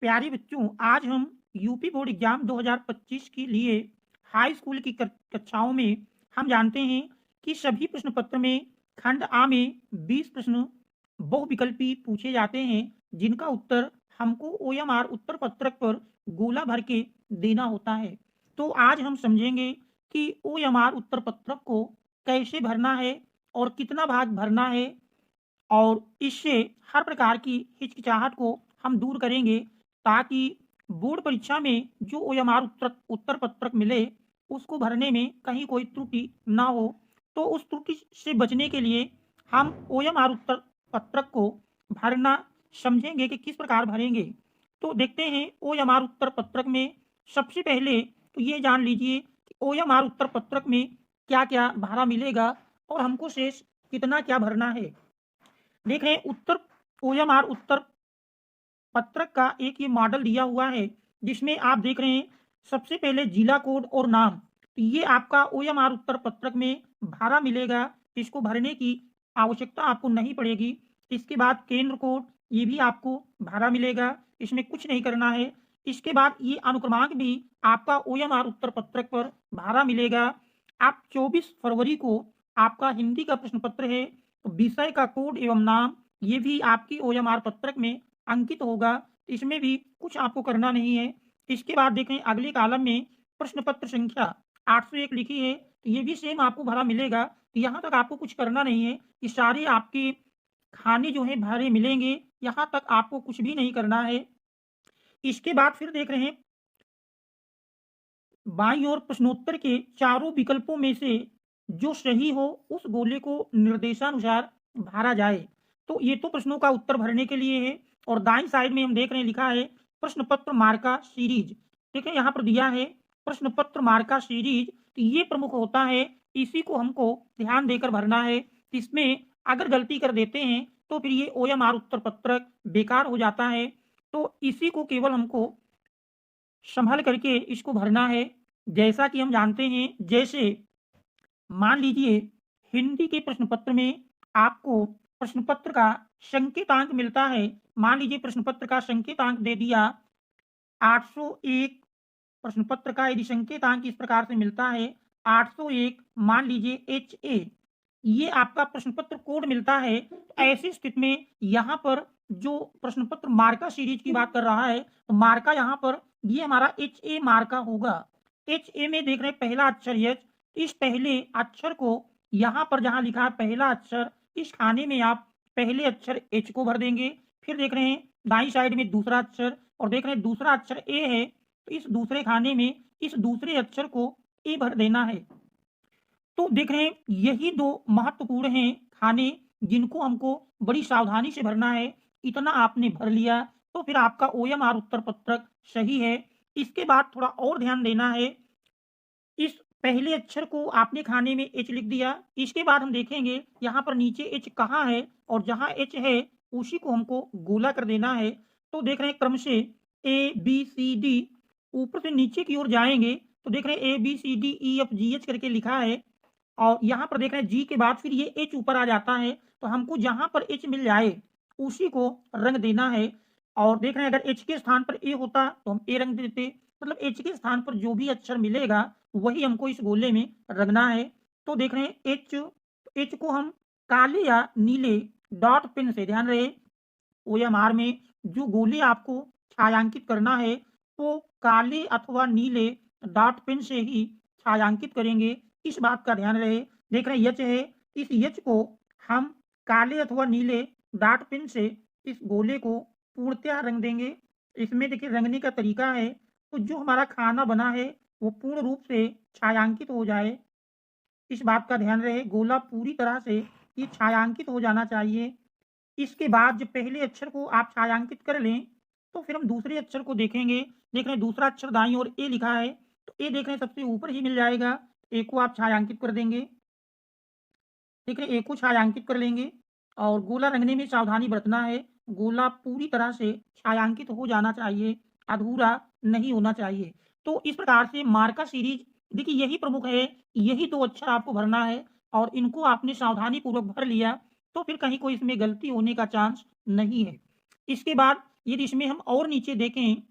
प्यारे बच्चों, आज हम यूपी बोर्ड एग्जाम 2025 के लिए हाई स्कूल की कक्षाओं में हम जानते हैं कि सभी प्रश्न पत्र में खंड आ में 20 प्रश्न बहुविकल्पी पूछे जाते हैं, जिनका उत्तर हमको ओएमआर उत्तर पत्रक पर गोला भर के देना होता है। तो आज हम समझेंगे कि ओएमआर उत्तर पत्रक को कैसे भरना है और कितना भाग भरना है, और इससे हर प्रकार की हिचकिचाहट को हम दूर करेंगे, ताकि बोर्ड परीक्षा में जो ओएमआर उत्तर उत्तर पत्रक मिले उसको भरने में कहीं कोई त्रुटि ना हो। तो उस त्रुटि से बचने के लिए हम ओएमआर उत्तर पत्रक को भरना समझेंगे कि किस प्रकार भरेंगे। तो देखते हैं ओएमआर उत्तर पत्रक में सबसे पहले तो ये जान लीजिए कि ओएमआर उत्तर पत्रक में क्या क्या भारा मिलेगा और हमको शेष कितना क्या भरना है। देख रहे हैं उत्तर ओएमआर उत्तर पत्रक का एक ये मॉडल दिया हुआ है, जिसमें आप देख रहे हैं सबसे पहले जिला कोड और नाम। तो ये आपका ओएमआर उत्तर पत्रक में भारा मिलेगा, इसको भरने की आवश्यकता आपको नहीं पड़ेगी। इसके बाद केंद्र कोड, ये भी आपको भारा मिलेगा, इसमें कुछ नहीं करना है। इसके बाद ये अनुक्रमांक भी आपका ओएमआर उत्तर पत्रक पर भारा मिलेगा। आप 24 फरवरी को आपका हिंदी का प्रश्न पत्र है, तो विषय का कोड एवं नाम ये भी आपकी ओएमआर पत्रक में अंकित होगा। इसमें भी कुछ आपको करना नहीं है। इसके बाद देखें अगले कॉलम में प्रश्न पत्र संख्या 801 लिखी है, तो ये भी सेम आपको भरा मिलेगा। तो यहाँ तक आपको कुछ करना नहीं है, ये सारे आपके खाने जो है भरे मिलेंगे, यहाँ तक आपको कुछ भी नहीं करना है। इसके बाद फिर देख रहे हैं बाईं ओर प्रश्नोत्तर के चारों विकल्पों में से जो सही हो उस गोले को निर्देशानुसार भरा जाए। तो ये तो प्रश्नों का उत्तर भरने के लिए है। और दाईं साइड में हम देख रहे हैं लिखा है प्रश्न पत्र मार्का सीरीज। देखिए यहाँ पर दिया है प्रश्न पत्र मार्का सीरीज, तो ये प्रमुख होता है, इसी को हमको ध्यान देकर भरना है। इसमें अगर गलती कर देते हैं तो फिर ये ओएमआर उत्तर पत्रक बेकार हो जाता है। तो इसी को केवल हमको संभल करके इसको भरना है। जैसा कि हम जानते हैं, जैसे मान लीजिए हिंदी के प्रश्न पत्र में आपको प्रश्न पत्र का संकेतांक मिलता है। मान लीजिए प्रश्न पत्र का संकेतांक दे दिया 801। प्रश्न पत्र का यदि संकेतांक इस प्रकार से मिलता है 801, मान लीजिए HA, ये आपका प्रश्न पत्र कोड मिलता है। तो ऐसी स्थिति में यहाँ पर जो प्रश्न पत्र मार्का सीरीज की बात कर रहा है, तो मार्का यहाँ पर ये हमारा HA मार्का होगा। HA में देख रहे हैं पहला अक्षर H, इस पहले अक्षर को यहाँ पर जहाँ लिखा है पहला अक्षर, इस खाने में आप पहले अक्षर H को भर देंगे। फिर देख रहे हैं दाईं साइड में दूसरा अक्षर, और देख रहे हैं दूसरा अक्षर A है, तो इस दूसरे खाने में इस दूसरे अक्षर को A भर देना है। तो देख रहे हैं यही दो महत्वपूर्ण हैं खाने, जिनको हमको बड़ी सावधानी से भरना है। इतना आपने भर लिया तो फिर आपका ओएमआर उत्तर पत्रक सही है। इसके बाद थोड़ा और ध्यान देना है, इस पहले अक्षर को आपने खाने में एच लिख दिया। इसके बाद हम देखेंगे यहाँ पर नीचे एच कहाँ है, और जहाँ एच है उसी को हमको गोला कर देना है। तो देख रहे हैं क्रम से ABCD ऊपर से नीचे की ओर जाएंगे, तो देख रहे हैं ABCDEFGH करके लिखा है, और यहाँ पर देख रहे हैं जी के बाद फिर ये एच ऊपर आ जाता है। तो हमको जहाँ पर एच मिल जाए उसी को रंग देना है। और देख रहे हैं अगर एच के स्थान पर ए होता तो हम ए रंग देते, मतलब एच के स्थान पर जो भी अक्षर मिलेगा वही हमको इस गोले में रंगना है। तो देख रहे हैं एच, एच को हम काले या नीले डॉट पेन से, ध्यान रहे ओएमआर में जो गोले आपको छायांकित करना है वो काले अथवा नीले डॉट पेन से ही छायांकित करेंगे, इस बात का ध्यान रहे। देख रहे हैं यच है, इस यच को हम काले अथवा नीले डॉट पेन से इस गोले को पूर्णतः रंग देंगे। इसमें देखिए रंगने का तरीका है, तो जो हमारा खाना बना है वो पूर्ण रूप से छायांकित हो जाए, इस बात का ध्यान रहे। गोला पूरी तरह से ये छायांकित हो जाना चाहिए। इसके बाद जब पहले अक्षर को आप छायांकित कर लें तो फिर हम दूसरे अक्षर को देखेंगे। देख रहे हैं दूसरा अक्षर दाईं ओर ए लिखा है, तो ए देख रहे हैं सबसे ऊपर ही मिल जाएगा, ए को आप छायांकित कर देंगे। देख रहे हैं ए को छायांकित कर लेंगे, और गोला रंगने में सावधानी बरतना है। गोला पूरी तरह से छायांकित हो जाना चाहिए, अधूरा नहीं होना चाहिए। तो इस प्रकार से मार्का सीरीज देखिए यही प्रमुख है, यही दो अक्षर आपको भरना है, और इनको आपने सावधानी पूर्वक भर लिया तो फिर कहीं कोई इसमें गलती होने का चांस नहीं है। इसके बाद यदि इसमें हम और नीचे देखें,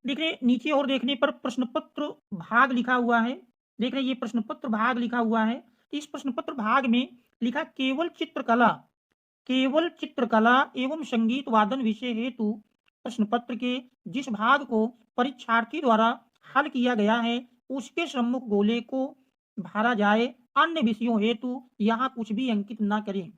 देख रहे हैं नीचे और देखने पर प्रश्न पत्र भाग लिखा हुआ है। देख रहे हैं ये प्रश्न पत्र भाग लिखा हुआ है। इस प्रश्न पत्र भाग में लिखा केवल चित्रकला एवं संगीत वादन विषय हेतु प्रश्न पत्र के जिस भाग को परीक्षार्थी द्वारा हल किया गया है उसके सम्मुख गोले को भरा जाए, अन्य विषयों हेतु यहाँ कुछ भी अंकित न करें।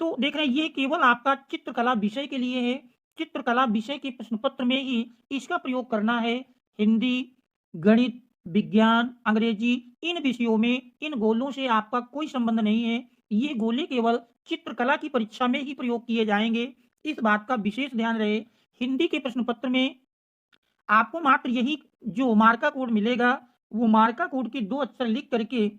तो देख रहे हैं ये केवल आपका चित्रकला विषय के लिए है। चित्रकला विषय के प्रश्न पत्र में ही इसका प्रयोग करना है। हिंदी, गणित, विज्ञान, अंग्रेजी इन विषयों में इन गोलों से आपका कोई संबंध नहीं है। ये गोले केवल चित्रकला की परीक्षा में ही प्रयोग किए जाएंगे, इस बात का विशेष ध्यान रहे। हिंदी के प्रश्न पत्र में आपको मात्र यही जो मार्का कोड मिलेगा, वो मार्का कोड के 2 अक्षर लिख करके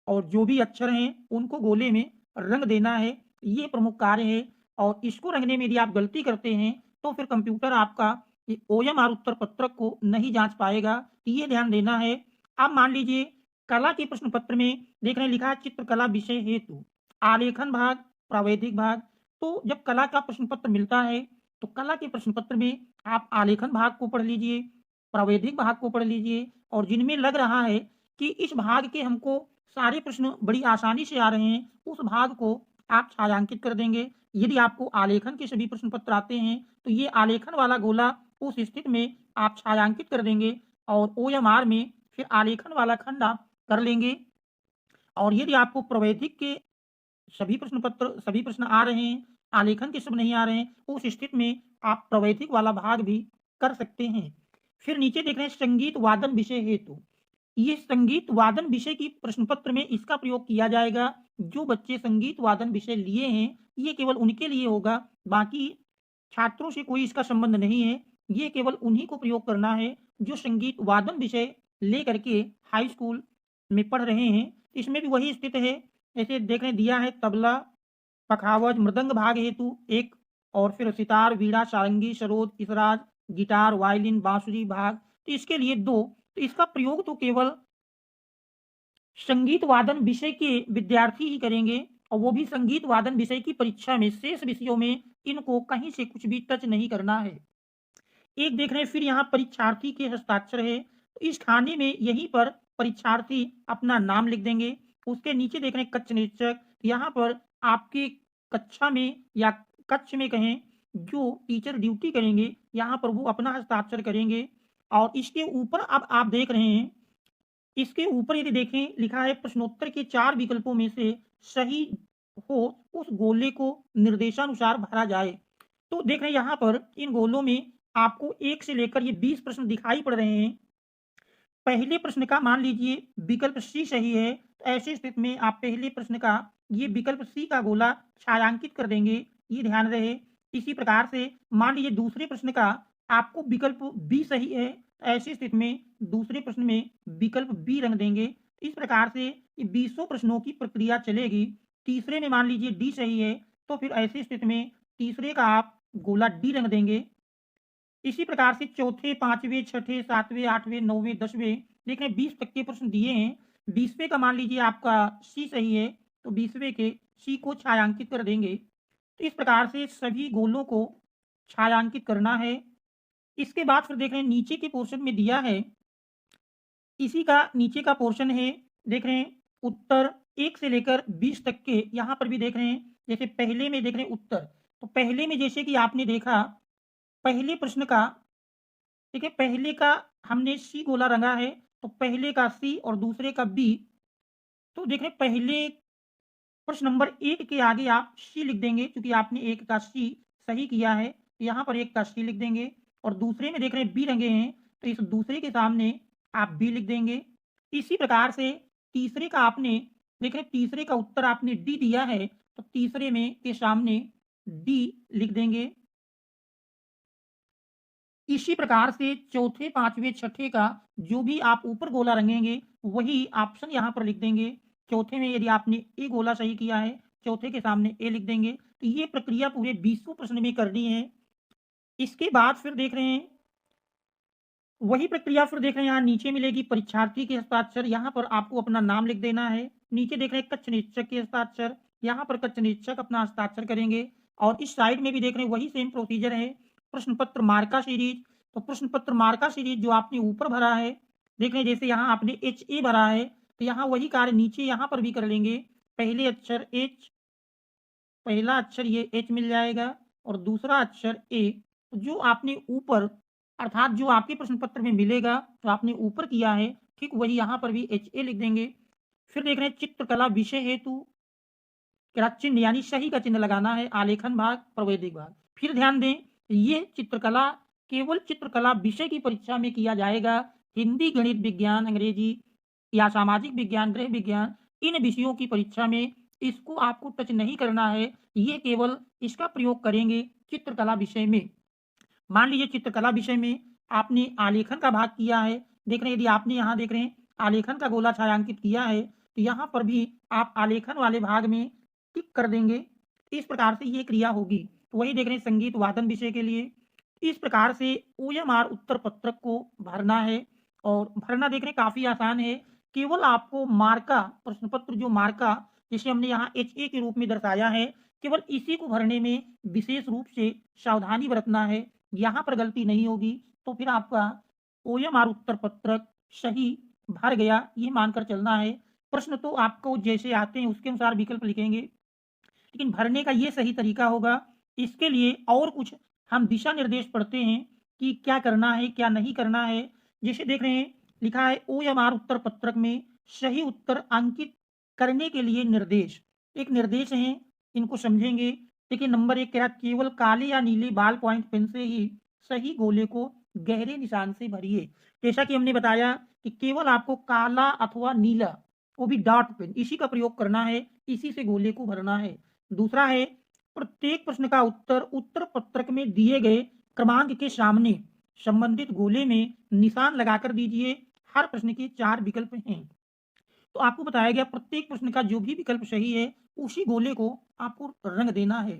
और जो भी अक्षर हैं उनको गोले में रंग देना है। ये प्रमुख कार्य है और इसको रंगने में यदि आप गलती करते हैं तो फिर कंप्यूटर आपका ये ओएमआर उत्तर पत्रक को नहीं जांच पाएगा, ये ध्यान देना है। अब मान लीजिए कला के प्रश्न पत्र में देख रहे हैं लिखा है चित्रकला विषय हेतु आलेखन भाग, प्रावैधिक भाग। तो जब कला का प्रश्न पत्र मिलता है तो कला के प्रश्न पत्र में आप आलेखन भाग को पढ़ लीजिए, प्रावैधिक भाग को पढ़ लीजिए और जिनमें लग रहा है कि इस भाग के हमको सारे प्रश्न बड़ी आसानी से आ रहे हैं, उस भाग को आप छायांकित कर देंगे। यदि आपको आलेखन के सभी प्रश्न पत्र आते हैं तो ये आलेखन वाला गोला उस स्थिति में आप छायांकित कर देंगे और ओएमआर में फिर आलेखन वाला खंड आप कर लेंगे। और यदि आपको प्रवैधिक के सभी प्रश्न आ रहे हैं, आलेखन के सब नहीं आ रहे हैं, उस स्थिति में आप प्रवैधिक वाला भाग भी कर सकते हैं। फिर नीचे देख रहे हैं संगीत वादन विषय हेतु। ये संगीत वादन विषय की प्रश्न पत्र में इसका प्रयोग किया जाएगा। जो बच्चे संगीत वादन विषय लिए हैं ये केवल उनके लिए होगा, बाकी छात्रों से कोई इसका संबंध नहीं है। ये केवल उन्हीं को प्रयोग करना है जो संगीत वादन विषय ले करके हाई स्कूल में पढ़ रहे हैं। इसमें भी वही स्थिति है, जैसे देख रहे दिया है तबला, पखावज, मृदंग भाग हेतु एक और फिर सितार, वीणा, सारंगी, सरोद, इसराज, गिटार, वायलिन, बांसुरी भाग, तो इसके लिए 2। तो इसका प्रयोग तो केवल संगीत वादन विषय के विद्यार्थी ही करेंगे और वो भी संगीत वादन विषय की परीक्षा में। शेष विषयों में इनको कहीं से कुछ भी टच नहीं करना है। एक देख रहे हैं फिर यहाँ परीक्षार्थी के हस्ताक्षर है, तो इस खाने में यहीं पर परीक्षार्थी अपना नाम लिख देंगे। उसके नीचे देख रहे हैं कक्ष निरीक्षक, यहाँ पर आपके कक्षा में या कक्ष में कहें जो टीचर ड्यूटी करेंगे यहाँ पर वो अपना हस्ताक्षर करेंगे। और इसके ऊपर अब आप देख रहे हैं, इसके ऊपर यदि देखें लिखा है प्रश्नोत्तर के 4 विकल्पों में से सही हो उस गोले को निर्देशानुसार भरा जाए। तो देख रहे हैं यहाँ पर इन गोलों में आपको 1 से लेकर ये 20 प्रश्न दिखाई पड़ रहे हैं। पहले प्रश्न का मान लीजिए विकल्प सी सही है, तो ऐसी स्थिति में आप पहले प्रश्न का ये विकल्प सी का गोला छायांकित कर देंगे, ये ध्यान रहे। इसी प्रकार से मान लीजिए दूसरे प्रश्न का आपको विकल्प बी सही है, ऐसी स्थिति में दूसरे प्रश्न में विकल्प बी रंग देंगे। इस प्रकार से ये 20 प्रश्नों की प्रक्रिया चलेगी। तीसरे में मान लीजिए डी सही है, तो फिर ऐसी स्थिति में तीसरे का आप गोला डी रंग देंगे। इसी प्रकार से चौथे, पांचवें, छठे, सातवें, आठवें, नौवें, 10वें देख रहे हैं 20 तक के प्रश्न दिए हैं। 20वें का मान लीजिए आपका सी सही है, तो 20वें के सी को छायांकित कर देंगे। तो इस प्रकार से सभी गोलों को छायांकित करना है। इसके बाद फिर देख रहे हैं नीचे के पोर्शन में दिया है, इसी का नीचे का पोर्शन है। देख रहे हैं उत्तर 1 से लेकर 20 तक के, यहाँ पर भी देख रहे हैं जैसे पहले में देख रहे हैं उत्तर, तो पहले में जैसे कि आपने देखा पहले प्रश्न का, ठीक है, पहले का हमने सी गोला रंगा है, तो पहले का सी और दूसरे का बी। तो देख रहे हैं पहले प्रश्न नंबर 1 के आगे आप सी लिख देंगे, क्योंकि आपने 1 का सी सही किया है, यहाँ पर 1 का सी लिख देंगे। और दूसरे में देख रहे हैं बी रंगे हैं, तो इस दूसरे के सामने आप बी लिख देंगे। इसी प्रकार से तीसरे का आपने देख रहे हैं तीसरे का उत्तर आपने डी दिया है, तो तीसरे में के सामने डी लिख देंगे। इसी प्रकार से चौथे, पांचवें, छठे का जो भी आप ऊपर गोला रंगेंगे वही ऑप्शन यहाँ पर लिख देंगे। चौथे में यदि आपने ए गोला सही किया है, चौथे के सामने ए लिख देंगे। तो ये प्रक्रिया पूरे 20 प्रश्न में करनी है। इसके बाद फिर देख रहे हैं वही प्रक्रिया फिर देख रहे हैं यहाँ नीचे मिलेगी परीक्षार्थी के हस्ताक्षर, यहाँ पर आपको अपना नाम लिख देना है। नीचे देख रहे हैं कक्ष निरीक्षक के हस्ताक्षर, यहाँ पर कक्ष निरीक्षक अपना हस्ताक्षर करेंगे। और इस साइड में भी देख रहे हैं वही सेम प्रोसीजर है, प्रश्न पत्र मार्का सीरीज। तो प्रश्न पत्र मार्का सीरीज जो आपने ऊपर भरा है, देख रहे हैं जैसे यहाँ आपने HA भरा है, तो यहाँ वही कार्य नीचे यहाँ पर भी कर लेंगे। पहले अक्षर H, पहला अक्षर ये H मिल जाएगा और दूसरा अक्षर A। जो आपने ऊपर अर्थात जो आपके प्रश्न पत्र में मिलेगा, जो आपने ऊपर किया है, ठीक वही यहाँ पर भी HA लिख देंगे। फिर देख रहे हैं चित्रकला विषय हेतु क्या चिन्ह यानी सही का चिन्ह लगाना है, आलेखन भाग, प्रवेदिक भाग। फिर ध्यान दें, ये चित्रकला केवल चित्रकला विषय की परीक्षा में किया जाएगा। हिंदी, गणित, विज्ञान, अंग्रेजी या सामाजिक विज्ञान, गृह विज्ञान, इन विषयों की परीक्षा में इसको आपको टच नहीं करना है। ये केवल इसका प्रयोग करेंगे चित्रकला विषय में। मान लीजिए चित्रकला विषय में आपने आलेखन का भाग किया है, देख रहे हैं यदि आपने यहाँ देख रहे हैं आलेखन का गोला छायांकित किया है, तो यहाँ पर भी आप आलेखन वाले भाग में टिक कर देंगे। इस प्रकार से ये क्रिया होगी। तो वही देख रहे हैं संगीत वादन विषय के लिए इस प्रकार से OMR उत्तर पत्रक को भरना है। और भरना देख रहे हैं काफी आसान है। केवल आपको मार्का प्रश्न पत्र जो मार्का जिसे हमने यहाँ HA के रूप में दर्शाया है, केवल इसी को भरने में विशेष रूप से सावधानी बरतना है। यहाँ पर गलती नहीं होगी तो फिर आपका OMR उत्तर पत्रक सही भर गया, ये मानकर चलना है। प्रश्न तो आपको जैसे आते हैं उसके अनुसार विकल्प लिखेंगे, लेकिन भरने का ये सही तरीका होगा। इसके लिए और कुछ हम दिशा निर्देश पढ़ते हैं कि क्या करना है क्या नहीं करना है। जैसे देख रहे हैं लिखा है OMR उत्तर पत्रक में सही उत्तर अंकित करने के लिए निर्देश। एक निर्देश है, इनको समझेंगे। देखिए नंबर 1 कह रहा केवल काले या नीले बाल पॉइंट पेन से ही सही गोले को गहरे निशान से भरिए। जैसा कि हमने बताया कि केवल आपको काला अथवा नीला, वो भी डॉट पेन, इसी का प्रयोग करना है, इसी से गोले को भरना है। दूसरा है प्रत्येक प्रश्न का उत्तर उत्तर पत्रक में दिए गए क्रमांक के सामने संबंधित गोले में निशान लगाकर दीजिए। हर प्रश्न के 4 विकल्प हैं, तो आपको बताया गया प्रत्येक प्रश्न का जो भी विकल्प सही है उसी गोले को आपको रंग देना है।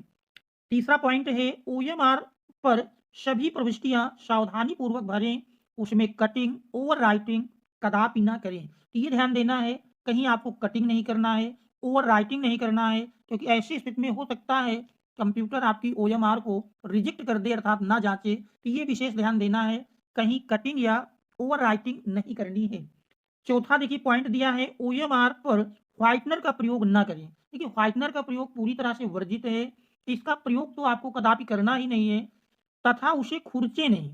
तीसरा पॉइंट है OMR पर सभी प्रविष्टियां सावधानी पूर्वक भरें, उसमें कटिंग ओवर राइटिंग कदापि ना करें। तो ये ध्यान देना है, कहीं आपको कटिंग नहीं करना है, ओवर राइटिंग नहीं करना है, क्योंकि ऐसी स्थिति में हो सकता है कंप्यूटर आपकी OMR को रिजेक्ट कर दे अर्थात ना जांचे। तो ये विशेष ध्यान देना है, कहीं कटिंग या ओवर राइटिंग नहीं करनी है। चौथा देखिए पॉइंट दिया है OMR पर व्हाइटनर का प्रयोग ना करें। देखिए व्हाइटनर का प्रयोग पूरी तरह से वर्जित है, इसका प्रयोग तो आपको कदापि करना ही नहीं है, तथा उसे खुरचे नहीं।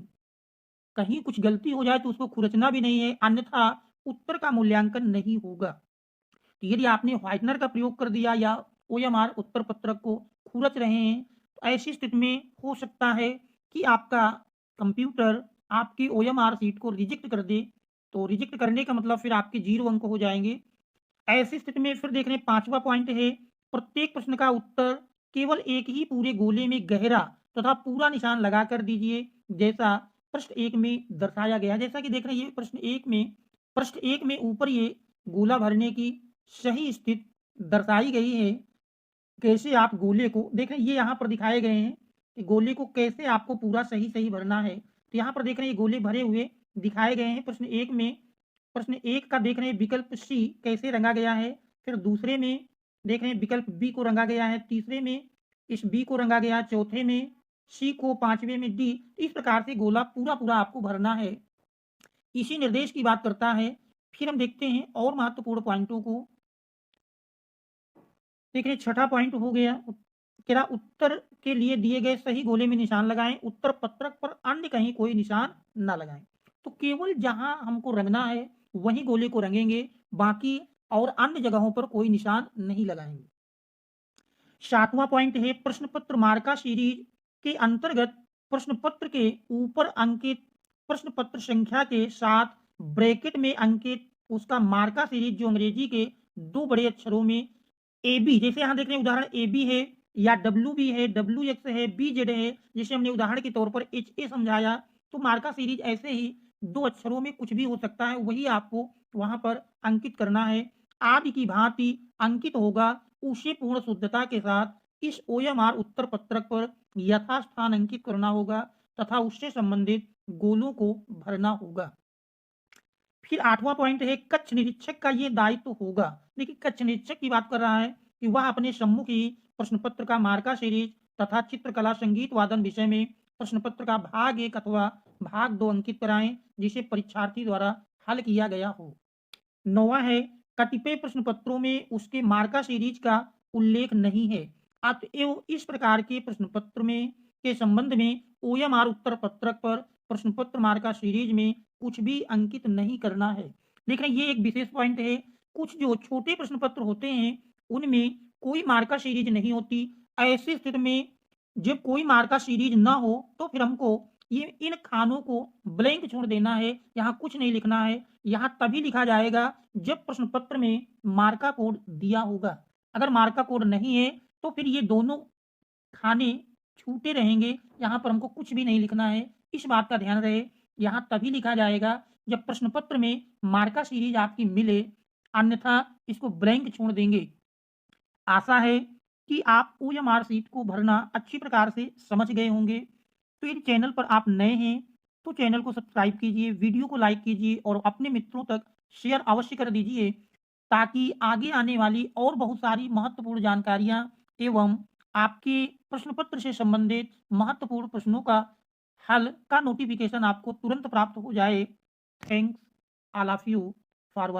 कहीं कुछ गलती हो जाए तो उसको खुरचना भी नहीं है, अन्यथा उत्तर का मूल्यांकन नहीं होगा। तो यदि आपने व्हाइटनर का प्रयोग कर दिया या OMR उत्तर पत्रक को खुरच रहे हैं, तो ऐसी स्थिति में हो सकता है कि आपका कंप्यूटर आपकी OMR सीट को रिजेक्ट कर दे। तो रिजेक्ट करने का मतलब फिर आपके 0 अंक हो जाएंगे। ऐसी स्थिति में फिर देख रहे हैं 5वां पॉइंट है प्रत्येक प्रश्न का उत्तर केवल एक ही पूरे गोले में गहरा तथा पूरा निशान लगाकर दीजिए, जैसा प्रश्न 1 में दर्शाया गया। जैसा कि देख रहे हैं ये प्रश्न एक में ऊपर ये गोला भरने की सही स्थिति दर्शाई गई है। कैसे आप गोले को देख रहे हैं ये यहाँ पर दिखाए गए हैं कि गोले को कैसे आपको पूरा सही सही भरना है। तो यहाँ पर देख रहे हैं ये गोले भरे हुए दिखाए गए हैं। प्रश्न एक का देख रहे हैं विकल्प C कैसे रंगा गया है, फिर दूसरे में देख रहे हैं विकल्प B को रंगा गया है, तीसरे में इस B को रंगा गया, चौथे में C को, पांचवें में D। इस प्रकार से गोला पूरा पूरा आपको भरना है। इसी निर्देश की बात करता है। फिर हम देखते हैं और महत्वपूर्ण पॉइंटों को। देख रहे छठा पॉइंट हो गया क्या उत्तर के लिए दिए गए सही गोले में निशान लगाएं, उत्तर पत्रक पर अन्य कहीं कोई निशान ना लगाएं। तो केवल जहां हमको रंगना है वहीं गोले को रंगेंगे, बाकी और अन्य जगहों पर कोई निशान नहीं लगाएंगे। सातवां पॉइंट है प्रश्न पत्र मार्का सीरीज के अंतर्गत प्रश्न पत्र के ऊपर अंकित प्रश्न पत्र संख्या के साथ ब्रैकेट में अंकित उसका मार्का सीरीज जो अंग्रेजी के 2 बड़े अक्षरों में AB, जैसे यहाँ देख रहे हैं उदाहरण AB है या WB है, WX है, BZ है, जैसे हमने उदाहरण के तौर पर HA समझाया। तो मार्का सीरीज ऐसे ही 2 अक्षरों में कुछ भी हो सकता है, वही आपको वहां पर अंकित करना है। आदि की भांति अंकित होगा, उसे पूर्ण शुद्धता के साथ इस OMR उत्तर पत्रक पर यथास्थान अंकित करना होगा तथा उससे संबंधित गोलों को भरना होगा। फिर 8वां पॉइंट है कक्ष निरीक्षक का ये दायित्व होगा। देखिए कक्ष निरीक्षक की बात कर रहा है कि वह अपने सम्मुख ही प्रश्न पत्र का मार्का सीरीज तथा चित्रकला संगीत वादन विषय में प्रश्न पत्र का भाग 1 अथवा भाग 2 अंकित कराएं जिसे परीक्षार्थी द्वारा हल किया गया हो। 9वां है, कतिपय प्रश्न पत्रों में उसके मार्का सीरीज का उल्लेख नहीं है। अतएव इस प्रकार के प्रश्न पत्र में के संबंध में ओएमआर उत्तर पत्रक पर प्रश्न पत्र मार्का सीरीज में कुछ भी अंकित नहीं करना है। देख रहे हैं, ये एक विशेष पॉइंट है। कुछ जो छोटे प्रश्न पत्र होते हैं उनमें कोई मार्का सीरीज नहीं होती। ऐसी स्थिति में जब कोई मार्का सीरीज ना हो तो फिर हमको ये इन खानों को ब्लैंक छोड़ देना है, यहाँ कुछ नहीं लिखना है। यहाँ तभी लिखा जाएगा जब प्रश्न पत्र में मार्का कोड दिया होगा। अगर मार्का कोड नहीं है तो फिर ये दोनों खाने छूटे रहेंगे, यहाँ पर हमको कुछ भी नहीं लिखना है। इस बात का ध्यान रहे, यहाँ तभी लिखा जाएगा जब प्रश्न पत्र में मार्का सीरीज आपकी मिले, अन्यथा इसको ब्लैंक छोड़ देंगे। आशा है कि आप ओएमआर शीट को भरना अच्छी प्रकार से समझ गए होंगे। तो यदि चैनल पर आप नए हैं तो चैनल को सब्सक्राइब कीजिए, वीडियो को लाइक कीजिए और अपने मित्रों तक शेयर अवश्य कर दीजिए ताकि आगे आने वाली और बहुत सारी महत्वपूर्ण जानकारियाँ एवं आपके प्रश्न पत्र से संबंधित महत्वपूर्ण प्रश्नों का हल का नोटिफिकेशन आपको तुरंत प्राप्त हो जाए। Thanks all of you.